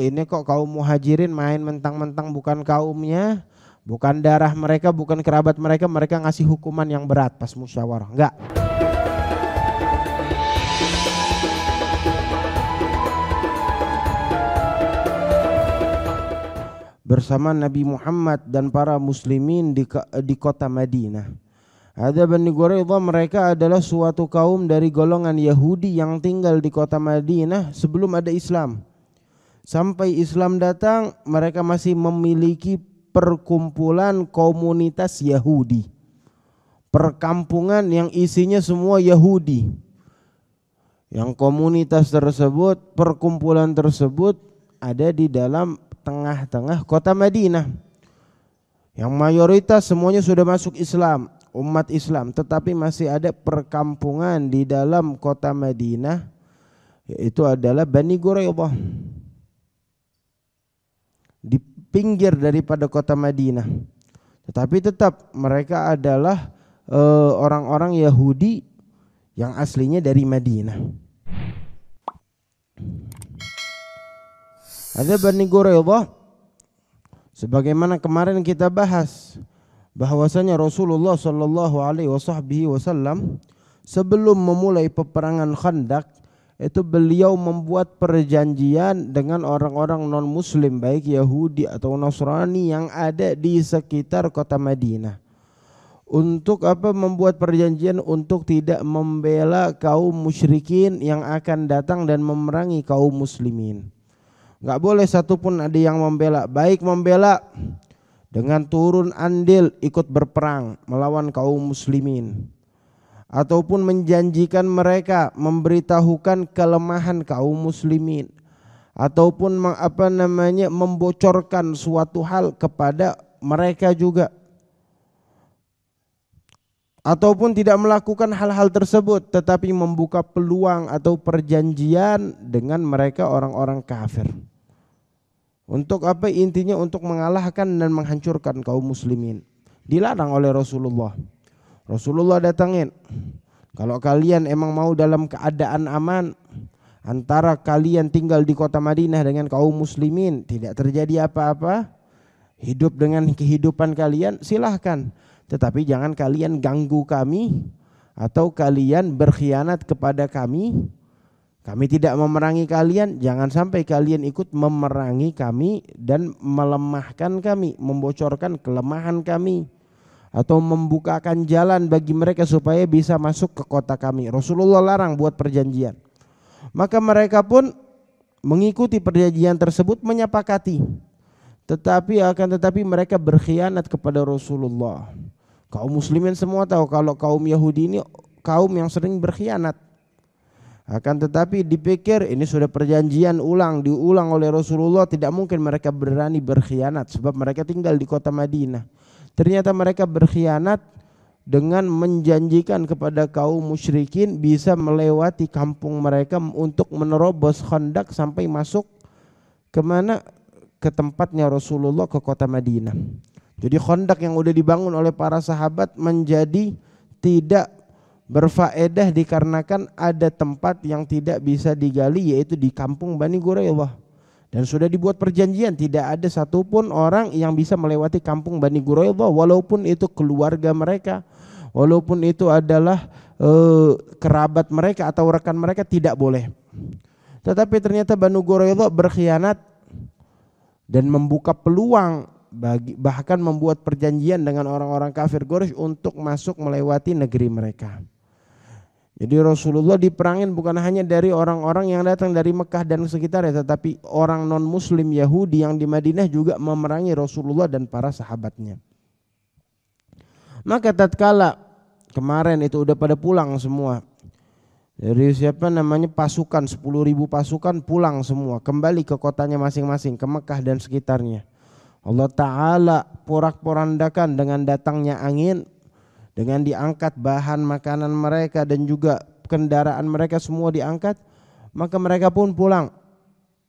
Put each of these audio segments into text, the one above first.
ini kok kaum muhajirin main mentang-mentang bukan kaumnya, bukan darah mereka, bukan kerabat mereka, mereka ngasih hukuman yang berat pas musyawarah. Enggak. Bersama Nabi Muhammad dan para muslimin di kota Madinah. Ada Bani Quraidah, mereka adalah suatu kaum dari golongan Yahudi yang tinggal di kota Madinah sebelum ada Islam. Sampai Islam datang, mereka masih memiliki perkumpulan komunitas Yahudi. Perkampungan yang isinya semua Yahudi. Yang komunitas tersebut, perkumpulan tersebut ada di dalam tengah-tengah kota Madinah. Yang mayoritas semuanya sudah masuk Islam, umat Islam, tetapi masih ada perkampungan di dalam kota Madinah, yaitu adalah Bani Quraidah, di pinggir daripada kota Madinah. Tetapi tetap mereka adalah orang-orang Yahudi yang aslinya dari Madinah. Ada Bani Quraidah, sebagaimana kemarin kita bahas, bahwasanya Rasulullah Shallallahu Alaihi Wasallam sebelum memulai peperangan Khandaq itu beliau membuat perjanjian dengan orang-orang non muslim baik Yahudi atau Nasrani yang ada di sekitar kota Madinah. Untuk apa membuat perjanjian? Untuk tidak membela kaum musyrikin yang akan datang dan memerangi kaum muslimin. Gak boleh satupun ada yang membela, baik membela dengan turun andil ikut berperang melawan kaum muslimin, ataupun menjanjikan mereka, memberitahukan kelemahan kaum muslimin, ataupun membocorkan suatu hal kepada mereka juga, ataupun tidak melakukan hal-hal tersebut tetapi membuka peluang atau perjanjian dengan mereka orang-orang kafir. Untuk apa? Intinya untuk mengalahkan dan menghancurkan kaum muslimin. Dilarang oleh Rasulullah. Rasulullah datangin, kalau kalian emang mau dalam keadaan aman, antara kalian tinggal di kota Madinah dengan kaum muslimin, tidak terjadi apa-apa, hidup dengan kehidupan kalian, silahkan. Tetapi jangan kalian ganggu kami atau kalian berkhianat kepada kami. Kami tidak memerangi kalian, jangan sampai kalian ikut memerangi kami dan melemahkan kami, membocorkan kelemahan kami, atau membukakan jalan bagi mereka supaya bisa masuk ke kota kami. Rasulullah larang buat perjanjian. Maka mereka pun mengikuti perjanjian tersebut, menyepakati. Tetapi mereka berkhianat kepada Rasulullah. Kaum muslimin semua tahu kalau kaum Yahudi ini kaum yang sering berkhianat. Akan tetapi dipikir ini sudah perjanjian diulang oleh Rasulullah, tidak mungkin mereka berani berkhianat sebab mereka tinggal di kota Madinah. Ternyata mereka berkhianat dengan menjanjikan kepada kaum musyrikin bisa melewati kampung mereka untuk menerobos Khandaq sampai masuk kemana? Ke tempatnya Rasulullah, ke kota Madinah. Jadi Khandaq yang udah dibangun oleh para sahabat menjadi tidak berfaedah dikarenakan ada tempat yang tidak bisa digali, yaitu di kampung Bani Quraidah. Dan sudah dibuat perjanjian tidak ada satupun orang yang bisa melewati kampung Bani Quraidah, walaupun itu keluarga mereka, walaupun itu adalah kerabat mereka atau rekan mereka, tidak boleh. Tetapi ternyata Bani Quraidah berkhianat dan membuka peluang bahkan membuat perjanjian dengan orang-orang kafir Quraisy untuk masuk melewati negeri mereka. Jadi Rasulullah diperangin bukan hanya dari orang-orang yang datang dari Mekah dan sekitarnya, tetapi orang non muslim Yahudi yang di Madinah juga memerangi Rasulullah dan para sahabatnya. Maka tatkala kemarin itu udah pada pulang semua, dari pasukan 10.000 pasukan pulang semua, kembali ke kotanya masing-masing, ke Mekah dan sekitarnya. Allah Ta'ala porak-porandakan dengan datangnya angin, dengan diangkat bahan makanan mereka dan juga kendaraan mereka semua diangkat, maka mereka pun pulang,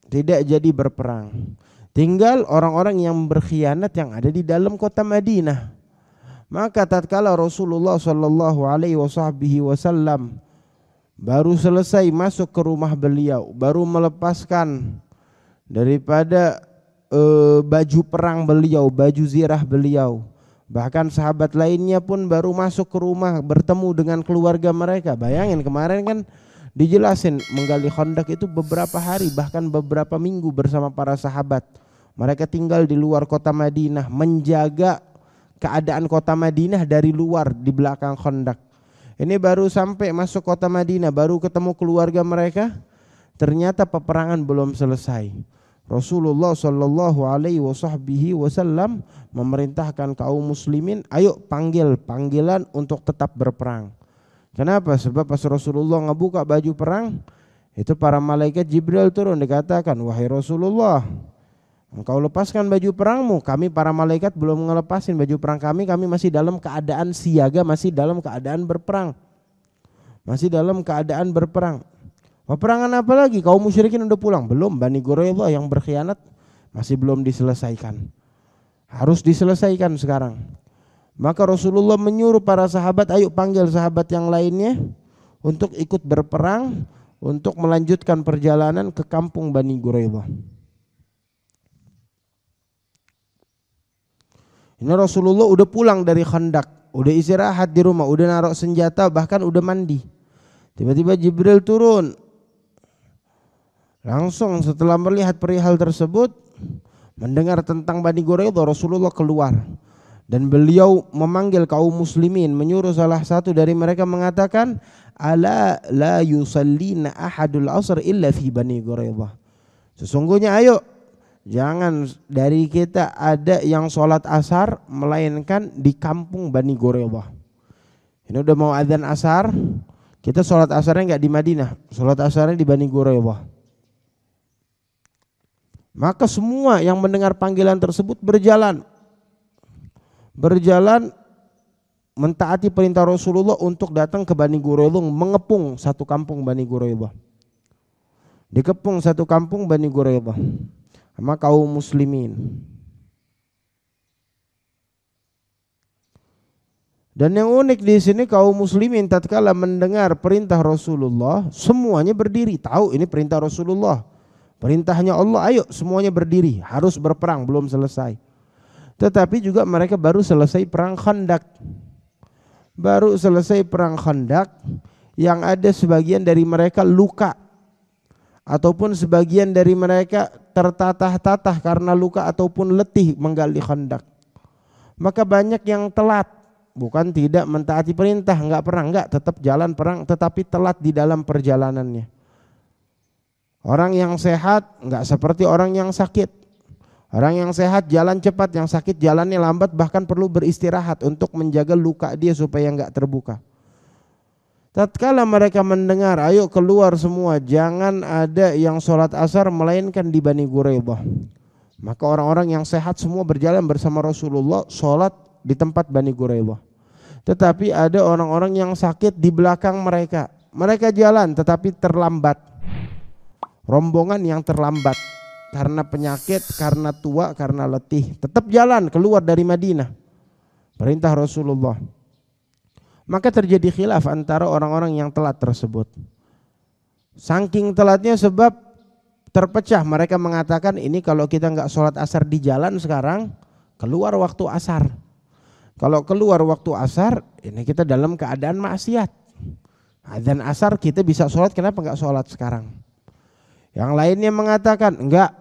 tidak jadi berperang. Tinggal orang-orang yang berkhianat yang ada di dalam kota Madinah. Maka tatkala Rasulullah Shallallahu Alaihi Wasallam baru selesai masuk ke rumah beliau, baru melepaskan daripada baju perang beliau, baju zirah beliau. Bahkan sahabat lainnya pun baru masuk ke rumah bertemu dengan keluarga mereka. Bayangin kemarin kan dijelasin menggali Khandaq itu beberapa hari bahkan beberapa minggu bersama para sahabat. Mereka tinggal di luar kota Madinah, menjaga keadaan kota Madinah dari luar di belakang Khandaq. Ini baru sampai masuk kota Madinah, baru ketemu keluarga mereka, ternyata peperangan belum selesai. Rasulullah Shallallahu Alaihi Wasallam memerintahkan kaum muslimin, ayo panggilan untuk tetap berperang. Kenapa? Sebab pas Rasulullah ngebuka baju perang, itu para malaikat Jibril turun, dikatakan, wahai Rasulullah, engkau lepaskan baju perangmu. Kami para malaikat belum ngelepasin baju perang kami masih dalam keadaan siaga, masih dalam keadaan berperang. Masih dalam keadaan berperang. Peperangan apa lagi? Kaum musyrikin udah pulang? Belum. Bani Quraidah yang berkhianat masih belum diselesaikan. Harus diselesaikan sekarang. Maka Rasulullah menyuruh para sahabat, ayo panggil sahabat yang lainnya untuk ikut berperang, untuk melanjutkan perjalanan ke kampung Bani Quraidah. Ini Rasulullah udah pulang dari Khandaq, udah istirahat di rumah, udah naruh senjata, bahkan udah mandi. Tiba-tiba Jibril turun. Langsung setelah melihat perihal tersebut, mendengar tentang Bani Quraidah, Rasulullah keluar dan beliau memanggil kaum muslimin, menyuruh salah satu dari mereka mengatakan, ala la yusallina ahadul asr illa fi Bani Quraidah. Sesungguhnya ayo, jangan dari kita ada yang sholat asar melainkan di kampung Bani Quraidah. Ini udah mau adzan asar, kita sholat asarnya nggak di Madinah, sholat asarnya di Bani Quraidah. Maka semua yang mendengar panggilan tersebut berjalan mentaati perintah Rasulullah untuk datang ke Bani Quraidah, mengepung satu kampung Bani Quraidah. Dikepung satu kampung Bani Quraidah sama kaum muslimin. Dan yang unik di sini, kaum muslimin tatkala mendengar perintah Rasulullah semuanya berdiri, tahu ini perintah Rasulullah, perintahnya Allah, ayo semuanya berdiri, harus berperang, belum selesai. Tetapi juga mereka baru selesai perang Khandaq. Baru selesai perang Khandaq, yang ada sebagian dari mereka luka, ataupun sebagian dari mereka tertatah-tatah karena luka ataupun letih menggali Khandaq. Maka banyak yang telat, bukan tidak mentaati perintah, enggak perang, enggak, tetap jalan perang, tetapi telat di dalam perjalanannya. Orang yang sehat enggak seperti orang yang sakit. Orang yang sehat jalan cepat, yang sakit jalannya lambat, bahkan perlu beristirahat untuk menjaga luka dia supaya enggak terbuka. Tatkala mereka mendengar, ayo keluar semua, jangan ada yang sholat asar melainkan di Bani Quraidah. Maka orang-orang yang sehat semua berjalan bersama Rasulullah sholat di tempat Bani Quraidah. Tetapi ada orang-orang yang sakit di belakang mereka. Mereka jalan tetapi terlambat. Rombongan yang terlambat karena penyakit, karena tua, karena letih, tetap jalan keluar dari Madinah. Perintah Rasulullah. Maka terjadi khilaf antara orang-orang yang telat tersebut. Saking telatnya sebab terpecah, mereka mengatakan ini kalau kita nggak sholat asar di jalan sekarang, keluar waktu asar. Kalau keluar waktu asar, ini kita dalam keadaan maksiat. Adzan asar kita bisa sholat, kenapa nggak sholat sekarang? Yang lainnya mengatakan enggak,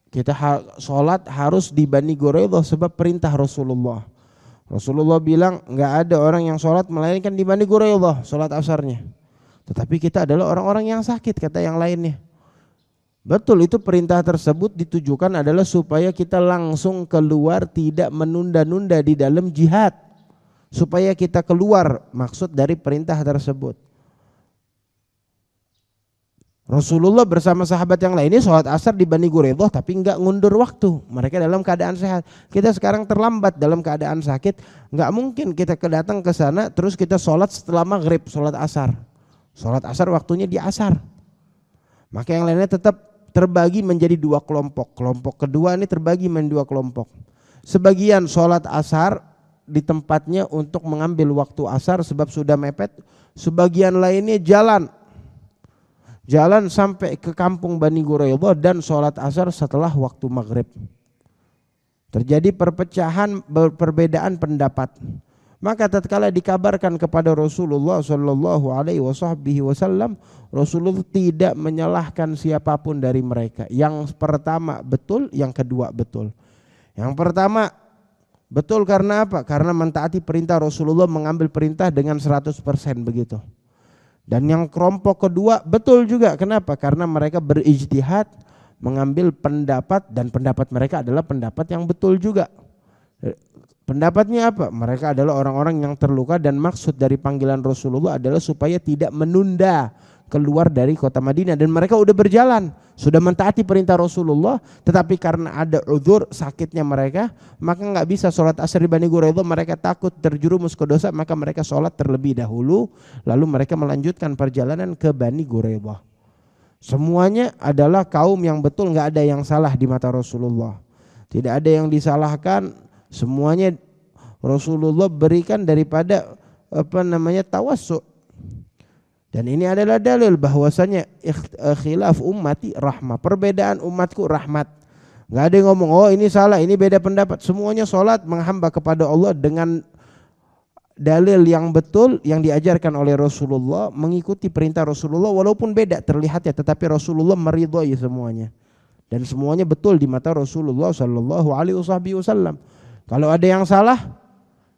kita sholat harus di Bani Quraidah sebab perintah Rasulullah. Rasulullah bilang enggak ada orang yang sholat melainkan di Bani Quraidah sholat asarnya. Tetapi kita adalah orang-orang yang sakit, kata yang lainnya. Betul, itu perintah tersebut ditujukan adalah supaya kita langsung keluar, tidak menunda-nunda di dalam jihad. Supaya kita keluar, maksud dari perintah tersebut. Rasulullah bersama sahabat yang lainnya sholat asar di Bani Quraidah tapi enggak ngundur waktu. Mereka dalam keadaan sehat. Kita sekarang terlambat dalam keadaan sakit, enggak mungkin kita datang ke sana terus kita sholat setelah maghrib, sholat asar. Sholat asar waktunya di asar. Maka yang lainnya tetap terbagi menjadi dua kelompok. Kelompok kedua ini terbagi menjadi dua kelompok. Sebagian sholat asar di tempatnya untuk mengambil waktu asar sebab sudah mepet. Sebagian lainnya jalan jalan sampai ke kampung Bani Quraidah dan sholat asar setelah waktu maghrib. Terjadi perpecahan, perbedaan pendapat. Maka tatkala dikabarkan kepada Rasulullah Shallallahu Alaihi Wasallam, Rasulullah tidak menyalahkan siapapun dari mereka. Yang pertama betul, yang kedua betul. Yang pertama betul karena apa? Karena mentaati perintah Rasulullah, mengambil perintah dengan 100% begitu. Dan yang kelompok kedua betul juga. Kenapa? Karena mereka berijtihad, mengambil pendapat, dan pendapat mereka adalah pendapat yang betul juga. Pendapatnya apa? Mereka adalah orang-orang yang terluka dan maksud dari panggilan Rasulullah adalah supaya tidak menunda keluar dari kota Madinah. Dan mereka udah berjalan, sudah mentaati perintah Rasulullah, tetapi karena ada uzur sakitnya mereka, maka nggak bisa sholat asar di Bani Quraidah. Mereka takut terjerumus ke dosa, maka mereka sholat terlebih dahulu, lalu mereka melanjutkan perjalanan ke Bani Quraidah. Semuanya adalah kaum yang betul, nggak ada yang salah di mata Rasulullah. Tidak ada yang disalahkan. Semuanya Rasulullah berikan daripada tawassu. Dan ini adalah dalil bahwasanya khilaf ummati rahmah. Perbedaan umatku rahmat. Enggak ada yang ngomong oh ini salah, ini beda pendapat. Semuanya salat menghamba kepada Allah dengan dalil yang betul yang diajarkan oleh Rasulullah, mengikuti perintah Rasulullah walaupun beda terlihatnya, tetapi Rasulullah meridhai semuanya. Dan semuanya betul di mata Rasulullah Shallallahu Alaihi Wasallam. Kalau ada yang salah,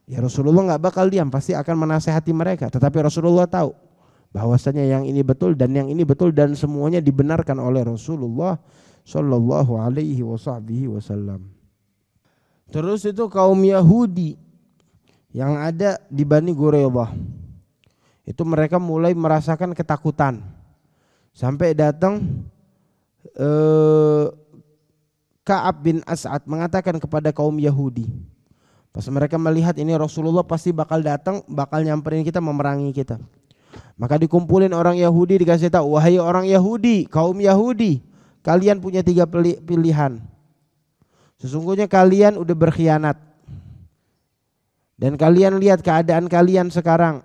ya Rasulullah nggak bakal diam, pasti akan menasehati mereka. Tetapi Rasulullah tahu bahwasanya yang ini betul dan yang ini betul, dan semuanya dibenarkan oleh Rasulullah Shallallahu Alaihi Wasallam. Terus itu kaum Yahudi yang ada di Bani Quraidah, itu mereka mulai merasakan ketakutan sampai datang Ka'ab bin As'ad mengatakan kepada kaum Yahudi, pas mereka melihat ini Rasulullah pasti bakal datang, bakal nyamperin kita, memerangi kita. Maka dikumpulin orang Yahudi, dikasih tahu, wahai orang Yahudi, kaum Yahudi, kalian punya 3 pilihan. Sesungguhnya kalian udah berkhianat. Dan kalian lihat keadaan kalian sekarang.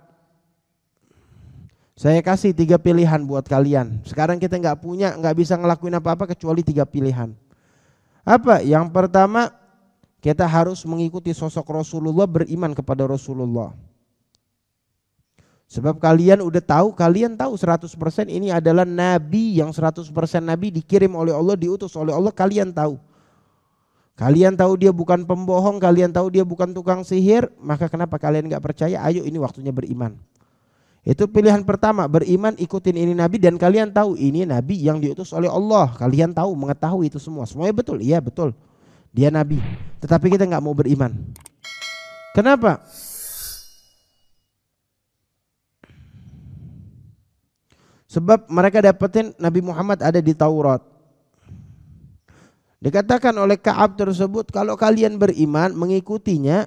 Saya kasih 3 pilihan buat kalian. Sekarang kita nggak punya, nggak bisa ngelakuin apa-apa kecuali 3 pilihan. Apa? Yang pertama, kita harus mengikuti sosok Rasulullah, beriman kepada Rasulullah. Sebab kalian tahu 100% ini adalah nabi yang 100% nabi, dikirim oleh Allah, diutus oleh Allah, kalian tahu. Kalian tahu dia bukan pembohong, kalian tahu dia bukan tukang sihir, maka kenapa kalian enggak percaya? Ayo ini waktunya beriman. Itu pilihan pertama, beriman, ikutin ini nabi, dan kalian tahu ini nabi yang diutus oleh Allah. Kalian tahu, mengetahui itu semua. Semuanya betul, iya betul. Dia nabi, tetapi kita enggak mau beriman. Kenapa? Sebab mereka dapetin Nabi Muhammad ada di Taurat. Dikatakan oleh Ka'ab tersebut, kalau kalian beriman, mengikutinya,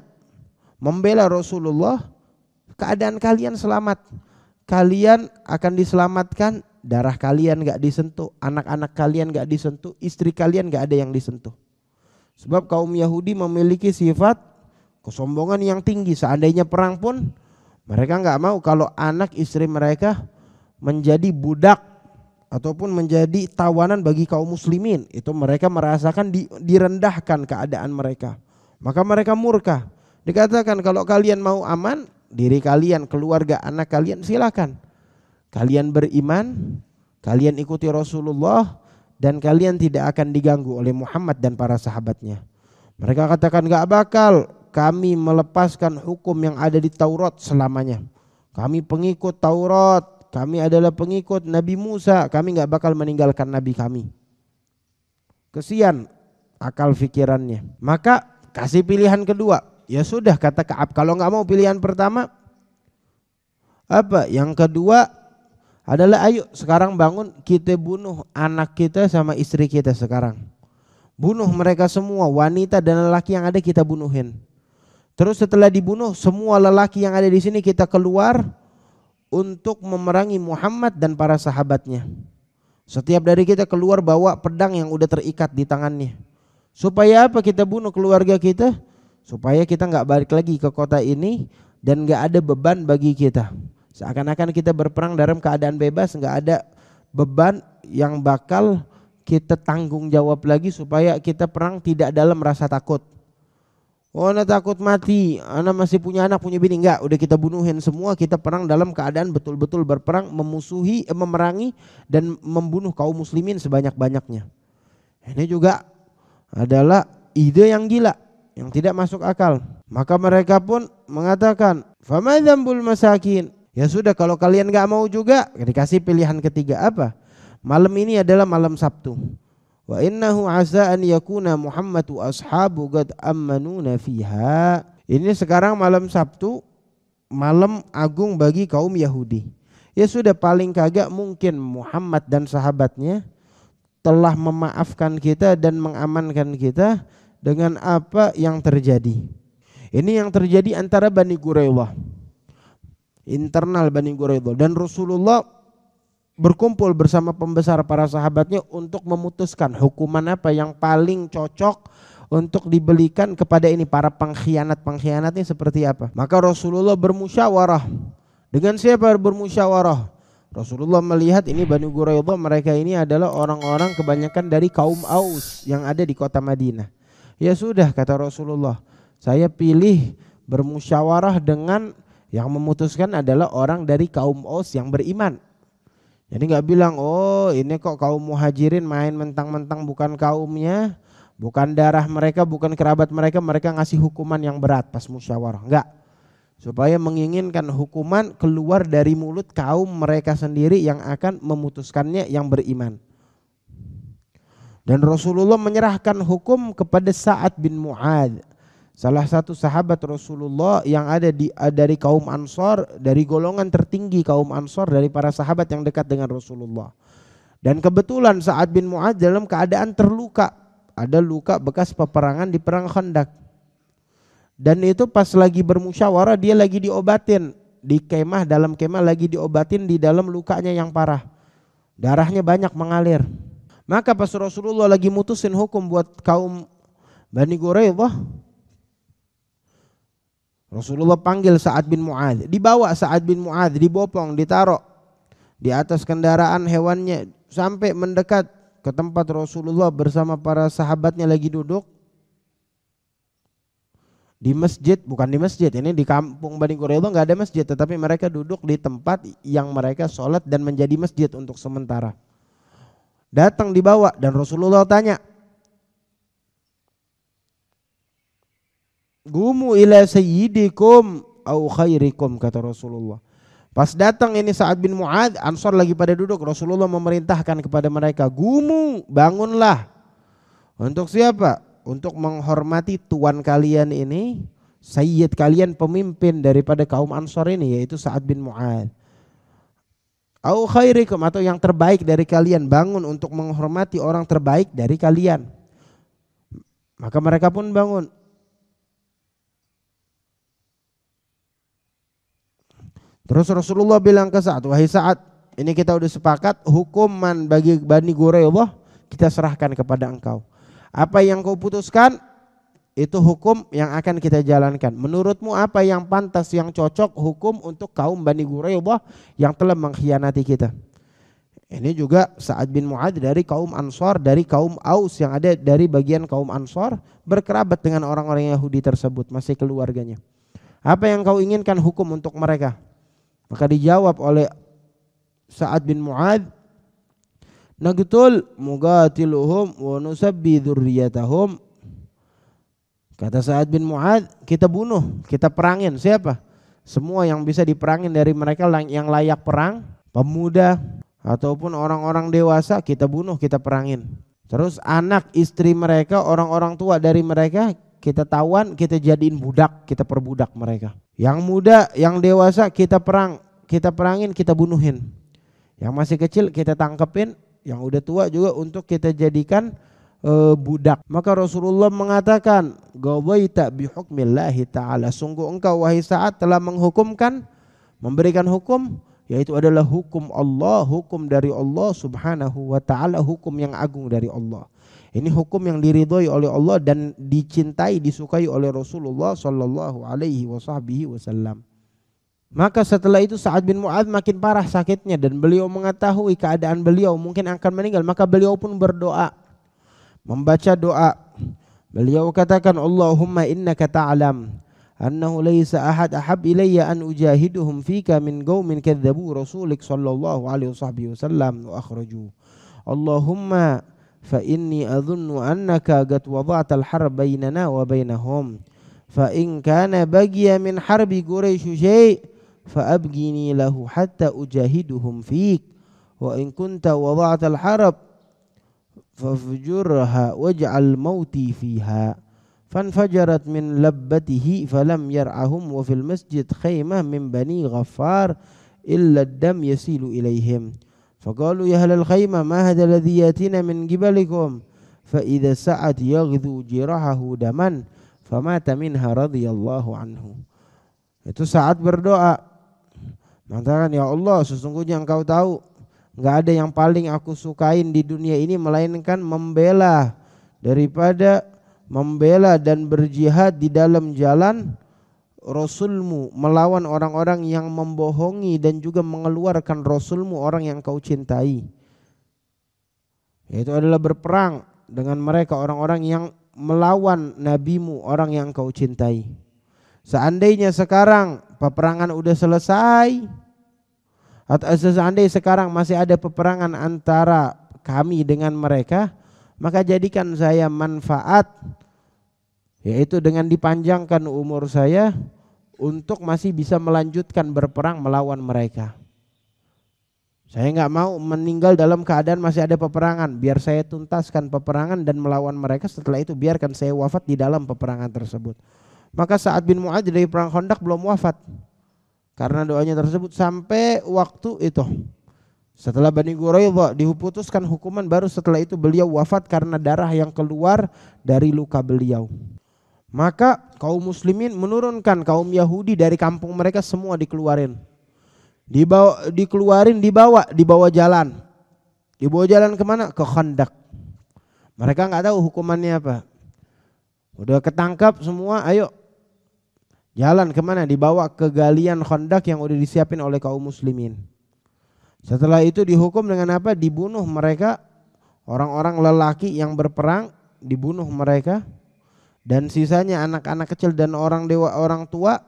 membela Rasulullah, keadaan kalian selamat. Kalian akan diselamatkan, darah kalian gak disentuh, anak-anak kalian gak disentuh, istri kalian gak ada yang disentuh. Sebab kaum Yahudi memiliki sifat kesombongan yang tinggi. Seandainya perang pun mereka gak mau kalau anak istri mereka menjadi budak ataupun menjadi tawanan bagi kaum muslimin. Itu mereka merasakan direndahkan keadaan mereka. Maka mereka murka. Dikatakan kalau kalian mau aman, diri kalian, keluarga, anak kalian, silakan. Kalian beriman, kalian ikuti Rasulullah, dan kalian tidak akan diganggu oleh Muhammad dan para sahabatnya. Mereka katakan gak bakal kami melepaskan hukum yang ada di Taurat selamanya. Kami pengikut Taurat, kami adalah pengikut Nabi Musa, kami gak bakal meninggalkan Nabi kami. Kesian akal fikirannya. Maka kasih pilihan kedua. Ya sudah, kata Ka'ab, kalau gak mau pilihan pertama, apa? Yang kedua adalah ayo sekarang bangun, kita bunuh anak kita sama istri kita sekarang. Bunuh mereka semua, wanita dan lelaki yang ada kita bunuhin. Terus setelah dibunuh, semua lelaki yang ada di sini kita keluar untuk memerangi Muhammad dan para sahabatnya. Setiap dari kita keluar bawa pedang yang udah terikat di tangannya. Supaya apa kita bunuh keluarga kita? Supaya kita gak balik lagi ke kota ini dan gak ada beban bagi kita. Seakan-akan kita berperang dalam keadaan bebas, gak ada beban yang bakal kita tanggung jawab lagi supaya kita perang tidak dalam rasa takut. Oh, ana takut mati, ana masih punya anak, punya bini, enggak, udah kita bunuhin semua, kita perang dalam keadaan betul-betul berperang, memerangi dan membunuh kaum muslimin sebanyak-banyaknya. Ini juga adalah ide yang gila, yang tidak masuk akal. Maka mereka pun mengatakan, "Fama dzambul masakin?" Ya sudah, kalau kalian enggak mau juga, dikasih pilihan ketiga apa? Malam ini adalah malam Sabtu. Wa innahu asa an yakuna Muhammadu ashabu qad ammanuna fiha. Ini sekarang malam Sabtu, malam agung bagi kaum Yahudi. Ya sudah, paling kagak mungkin Muhammad dan sahabatnya telah memaafkan kita dan mengamankan kita dengan apa yang terjadi. Ini yang terjadi antara Bani Quraidah, internal Bani Quraidah, dan Rasulullah berkumpul bersama pembesar para sahabatnya untuk memutuskan hukuman apa yang paling cocok untuk diberikan kepada ini para pengkhianat-pengkhianat ini seperti apa. Maka Rasulullah bermusyawarah. Dengan siapa bermusyawarah? Rasulullah melihat ini Bani Quraidah, mereka ini adalah orang-orang kebanyakan dari kaum Aus yang ada di kota Madinah. Ya sudah, kata Rasulullah, saya pilih bermusyawarah dengan yang memutuskan adalah orang dari kaum Aus yang beriman. Jadi nggak bilang, oh ini kok kaum muhajirin main mentang-mentang bukan kaumnya, bukan darah mereka, bukan kerabat mereka, mereka ngasih hukuman yang berat pas musyawarah. Enggak. Supaya menginginkan hukuman keluar dari mulut kaum mereka sendiri yang akan memutuskannya yang beriman. Dan Rasulullah menyerahkan hukum kepada Sa'ad bin Mu'adz, salah satu sahabat Rasulullah yang ada dari kaum Ansor, dari golongan tertinggi kaum Ansor, dari para sahabat yang dekat dengan Rasulullah. Dan kebetulan Sa'ad bin Mu'adz dalam keadaan terluka, ada luka bekas peperangan di perang Khandaq. Dan itu pas lagi bermusyawarah dia lagi diobatin di kemah, dalam kemah lagi diobatin di dalam lukanya yang parah, darahnya banyak mengalir. Maka pas Rasulullah lagi mutusin hukum buat kaum Bani Quraidah, Rasulullah panggil Sa'ad bin Mu'adz, dibawa Sa'ad bin Mu'adz, dibopong, ditaruh di atas kendaraan hewannya sampai mendekat ke tempat Rasulullah bersama para sahabatnya lagi duduk di masjid, bukan di masjid, ini di kampung Bani Quraidah nggak ada masjid, tetapi mereka duduk di tempat yang mereka sholat dan menjadi masjid untuk sementara. Datang dibawa dan Rasulullah tanya, "Gumu ila sayyidikum au khairikum," kata Rasulullah. Pas datang ini Sa'ad bin Mu'adz, Ansor lagi pada duduk, Rasulullah memerintahkan kepada mereka, "Gumu, bangunlah." Untuk siapa? Untuk menghormati tuan kalian ini, sayyid kalian, pemimpin daripada kaum Ansor ini, yaitu Sa'ad bin Mu'adz. Au khairikum, atau yang terbaik dari kalian, bangun untuk menghormati orang terbaik dari kalian. Maka mereka pun bangun. Terus Rasulullah bilang ke Sa'ad, "Wahai Sa'ad, ini kita udah sepakat hukuman bagi Bani Quraidah kita serahkan kepada engkau. Apa yang kau putuskan itu hukum yang akan kita jalankan. Menurutmu apa yang pantas, yang cocok hukum untuk kaum Bani Quraidah yang telah mengkhianati kita?" Ini juga Sa'ad bin Mu'adz dari kaum Ansor, dari kaum Aus yang ada dari bagian kaum Ansor, berkerabat dengan orang-orang Yahudi tersebut, masih keluarganya. Apa yang kau inginkan hukum untuk mereka? Maka dijawab oleh Sa'ad bin Mu'adz, "Naqtul muqatiluhum wa nusabbi dzurriyyatahum." Kata Sa'ad bin Mu'adz, kita bunuh, kita perangin. Siapa? Semua yang bisa diperangin dari mereka yang layak perang, pemuda ataupun orang-orang dewasa, kita bunuh, kita perangin. Terus anak, istri mereka, orang-orang tua dari mereka kita tawan, kita jadiin budak, kita perbudak mereka. Yang muda, yang dewasa kita perangin, kita bunuhin. Yang masih kecil kita tangkepin, yang udah tua juga untuk kita jadikan budak. Maka Rasulullah mengatakan, "Qawaita bihukmillahi ta'ala." Sungguh engkau wahai Sa'ad telah menghukumkan, memberikan hukum, yaitu adalah hukum Allah, hukum dari Allah subhanahu wa ta'ala, hukum yang agung dari Allah. Ini hukum yang diridhoi oleh Allah dan dicintai, disukai oleh Rasulullah sallallahu alaihi wasallam. Maka setelah itu Sa'ad bin Mu'adz makin parah sakitnya dan beliau mengetahui keadaan beliau mungkin akan meninggal, maka beliau pun berdoa, membaca doa. Beliau katakan, Allahumma innaka ta'lam annahu laysa ahad ahab ilayya an ujahiduhum fika min qaumin kadzabu rasulik sallallahu alaihi wasallam wa akhraju. Allahumma fa inni adhunnu annaka qad wada'ta al-harb bainana wa bainahum fa in kana bagiya min harbi quraisy syai' fa abghini lahu hatta ujahiduhum fik wa in kunta wada'ta al-harb fafjurha waj'al mauti fiha fanfajarat min labbatihi falam yar'ahum wa fil masjid khaymah min bani Ghaffar illa ad-dam yasilu ilaihim faqalu ya ahlal khaymah ma hadha alladhi yatina min qibalikum fa idza sa'at yaghdu jirahahu daman famata minha radhiyallahu anhu. Itu saat berdoa mengatakan, ya Allah, sesungguhnya Engkau tahu enggak ada yang paling aku sukain di dunia ini melainkan membela dan berjihad di dalam jalan Rasulmu, melawan orang-orang yang membohongi dan juga mengeluarkan Rasulmu, orang yang kau cintai. Yaitu adalah berperang dengan mereka, orang-orang yang melawan nabimu, orang yang kau cintai. Seandainya sekarang peperangan udah selesai, atau seandainya sekarang masih ada peperangan antara kami dengan mereka, maka jadikan saya manfaat, yaitu dengan dipanjangkan umur saya untuk masih bisa melanjutkan berperang melawan mereka. Saya nggak mau meninggal dalam keadaan masih ada peperangan, biar saya tuntaskan peperangan dan melawan mereka, setelah itu biarkan saya wafat di dalam peperangan tersebut. Maka Sa'ad bin Mu'adz dari perang Khandaq belum wafat karena doanya tersebut sampai waktu itu. Setelah Bani Quraidah diputuskan hukuman, baru setelah itu beliau wafat karena darah yang keluar dari luka beliau. Maka kaum muslimin menurunkan kaum Yahudi dari kampung mereka semua dikeluarin. Dibawa jalan. Dibawa jalan kemana? Ke Khandaq. Mereka nggak tahu hukumannya apa. Udah ketangkap semua, ayo jalan kemana? Dibawa ke galian Khandaq yang udah disiapin oleh kaum muslimin. Setelah itu dihukum dengan apa? Dibunuh mereka, orang-orang lelaki yang berperang dibunuh mereka, dan sisanya anak-anak kecil dan orang tua,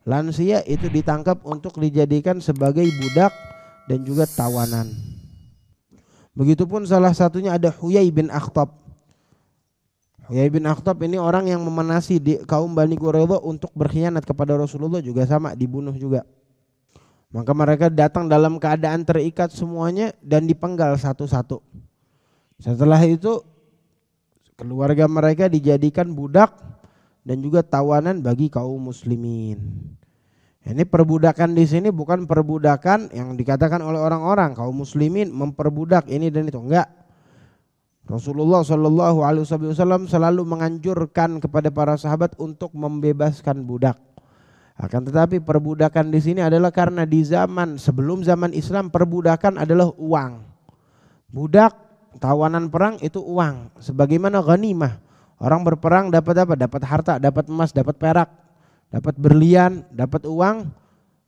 lansia itu ditangkap untuk dijadikan sebagai budak dan juga tawanan. Begitupun salah satunya ada Huyai bin Akhtab. Huyai bin Akhtab ini orang yang memanasi di kaum Bani Quraidah untuk berkhianat kepada Rasulullah, juga sama dibunuh juga. Maka mereka datang dalam keadaan terikat semuanya dan dipenggal satu-satu. Setelah itu keluarga mereka dijadikan budak dan juga tawanan bagi kaum muslimin. Ini perbudakan di sini bukan perbudakan yang dikatakan oleh orang-orang kaum muslimin memperbudak ini dan itu, enggak. Rasulullah Shallallahu Alaihi Wasallam selalu menganjurkan kepada para sahabat untuk membebaskan budak. Akan tetapi perbudakan di sini adalah karena di zaman sebelum zaman Islam perbudakan adalah uang. Budak tawanan perang itu uang. Sebagaimana ghanimah, orang berperang dapat apa? Dapat harta, dapat emas, dapat perak, dapat berlian, dapat uang,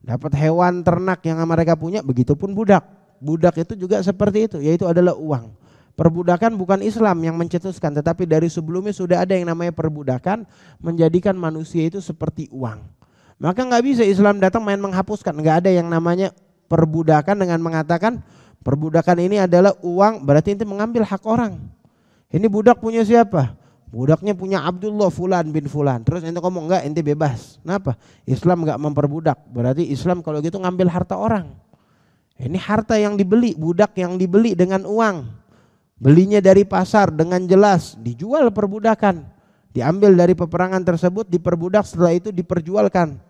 dapat hewan ternak yang mereka punya. Begitupun budak. Budak itu juga seperti itu, yaitu adalah uang. Perbudakan bukan Islam yang mencetuskan, tetapi dari sebelumnya sudah ada yang namanya perbudakan, menjadikan manusia itu seperti uang. Maka nggak bisa Islam datang main menghapuskan. Nggak ada yang namanya perbudakan dengan mengatakan perbudakan ini adalah uang, berarti ente mengambil hak orang. Ini budak punya siapa? Budaknya punya Abdullah Fulan bin Fulan. Terus ente ngomong enggak, ente bebas. Kenapa? Islam nggak memperbudak. Berarti Islam kalau gitu ngambil harta orang. Ini harta yang dibeli, budak yang dibeli dengan uang. Belinya dari pasar dengan jelas, dijual perbudakan. Diambil dari peperangan tersebut, diperbudak, setelah itu diperjualkan.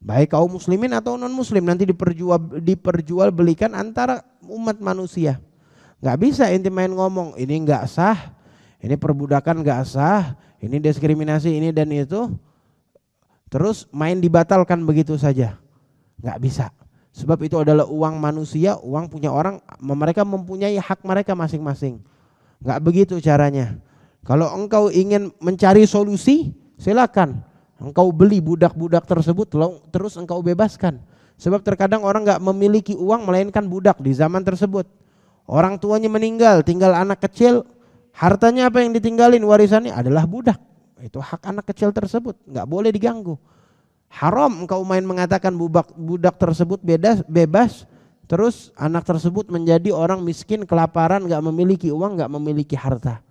Baik kaum muslimin atau non muslim, nanti diperjual belikan antara umat manusia. Gak bisa ente main ngomong, ini gak sah, ini perbudakan gak sah, ini diskriminasi ini dan itu. Terus main dibatalkan begitu saja. Gak bisa. Sebab itu adalah uang manusia, uang punya orang, mereka mempunyai hak mereka masing-masing. Gak begitu caranya. Kalau engkau ingin mencari solusi, silakan. Engkau beli budak-budak tersebut, terus engkau bebaskan. Sebab terkadang orang nggak memiliki uang melainkan budak di zaman tersebut. Orang tuanya meninggal, tinggal anak kecil, hartanya apa yang ditinggalin, warisannya adalah budak. Itu hak anak kecil tersebut, nggak boleh diganggu. Haram engkau main mengatakan budak tersebut bebas, terus anak tersebut menjadi orang miskin, kelaparan, nggak memiliki uang, nggak memiliki harta.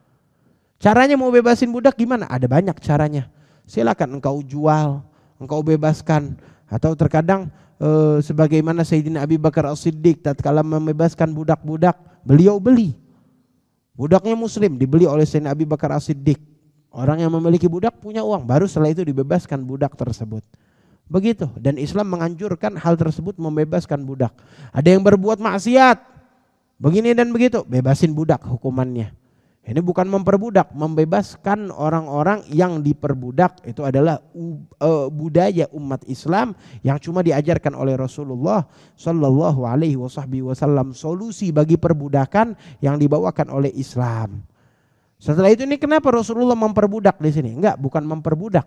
Caranya mau bebasin budak gimana? Ada banyak caranya. Silakan engkau jual, engkau bebaskan, atau terkadang sebagaimana Sayyidina Abi Bakar As-Siddiq tatkala membebaskan budak-budak, beliau beli. Budaknya muslim, dibeli oleh Sayyidina Abi Bakar As-Siddiq. Orang yang memiliki budak punya uang, baru setelah itu dibebaskan budak tersebut. Begitu, dan Islam menganjurkan hal tersebut, membebaskan budak. Ada yang berbuat maksiat, begini dan begitu, bebasin budak hukumannya. Ini bukan memperbudak, membebaskan orang-orang yang diperbudak. Itu adalah budaya umat Islam yang cuma diajarkan oleh Rasulullah Sallallahu Alaihi Wasallam. Solusi bagi perbudakan yang dibawakan oleh Islam. Setelah itu ini kenapa Rasulullah memperbudak di sini? Enggak, bukan memperbudak.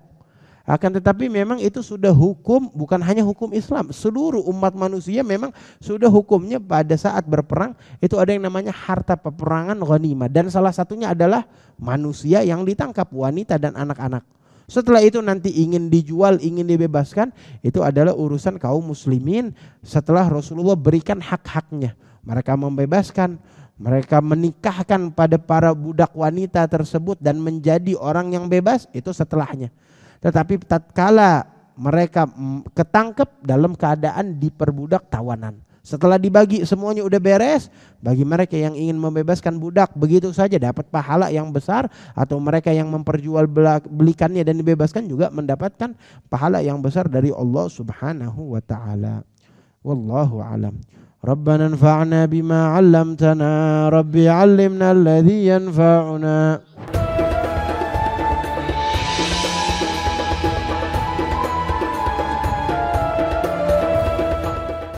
Akan tetapi memang itu sudah hukum, bukan hanya hukum Islam. Seluruh umat manusia memang sudah hukumnya pada saat berperang itu ada yang namanya harta peperangan ghanimah. Dan salah satunya adalah manusia yang ditangkap, wanita dan anak-anak. Setelah itu nanti ingin dijual, ingin dibebaskan, itu adalah urusan kaum muslimin setelah Rasulullah berikan hak-haknya. Mereka membebaskan, mereka menikahkan pada para budak wanita tersebut dan menjadi orang yang bebas, itu setelahnya. Tetapi tatkala mereka ketangkep dalam keadaan diperbudak tawanan. Setelah dibagi semuanya udah beres, bagi mereka yang ingin membebaskan budak begitu saja dapat pahala yang besar, atau mereka yang memperjualbelikannya dan dibebaskan juga mendapatkan pahala yang besar dari Allah Subhanahu wa taala. Wallahu alam. Rabbana anfa'na bima 'allamtana, Rabbi 'allimna alladhi yanfa'una.